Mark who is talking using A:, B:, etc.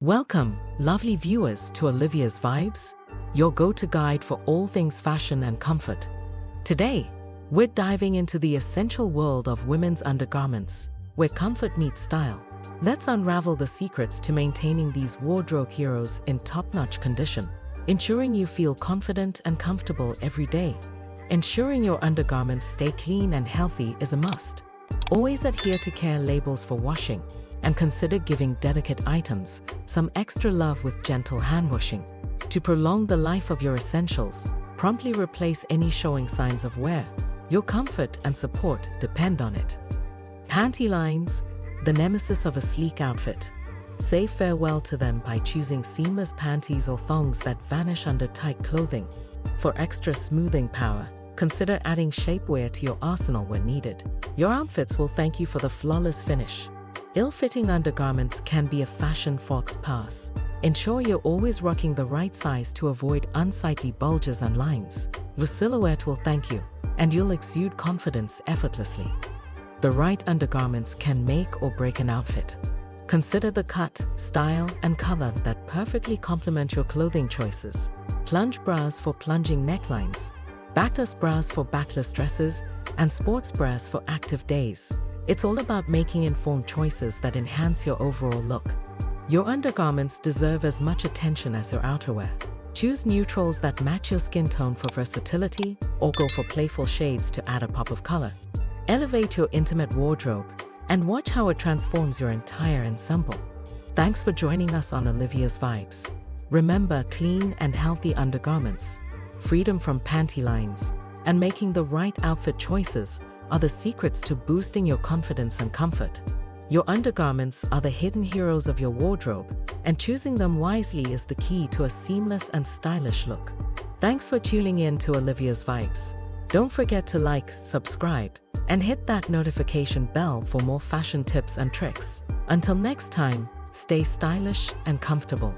A: Welcome, lovely viewers, to Olivia's Vibes, your go-to guide for all things fashion and comfort. Today, we're diving into the essential world of women's undergarments, where comfort meets style. Let's unravel the secrets to maintaining these wardrobe heroes in top-notch condition, ensuring you feel confident and comfortable every day. Ensuring your undergarments stay clean and healthy is a must. Always adhere to care labels for washing, and consider giving delicate items some extra love with gentle hand washing. To prolong the life of your essentials, promptly replace any showing signs of wear. Your comfort and support depend on it. Panty lines, the nemesis of a sleek outfit. Say farewell to them by choosing seamless panties or thongs that vanish under tight clothing. For extra smoothing power, consider adding shapewear to your arsenal when needed. Your outfits will thank you for the flawless finish. Ill-fitting undergarments can be a fashion faux pas. Ensure you're always rocking the right size to avoid unsightly bulges and lines. Your silhouette will thank you, and you'll exude confidence effortlessly. The right undergarments can make or break an outfit. Consider the cut, style, and color that perfectly complement your clothing choices. Plunge bras for plunging necklines, backless bras for backless dresses, and sports bras for active days. It's all about making informed choices that enhance your overall look. Your undergarments deserve as much attention as your outerwear. Choose neutrals that match your skin tone for versatility, or go for playful shades to add a pop of color. Elevate your intimate wardrobe and watch how it transforms your entire ensemble. Thanks for joining us on Olivia's Vibes. Remember, clean and healthy undergarments, freedom from panty lines, and making the right outfit choices are the secrets to boosting your confidence and comfort. Your undergarments are the hidden heroes of your wardrobe, and choosing them wisely is the key to a seamless and stylish look. Thanks for tuning in to Olivia's Vibes. Don't forget to like, subscribe, and hit that notification bell for more fashion tips and tricks. Until next time, stay stylish and comfortable.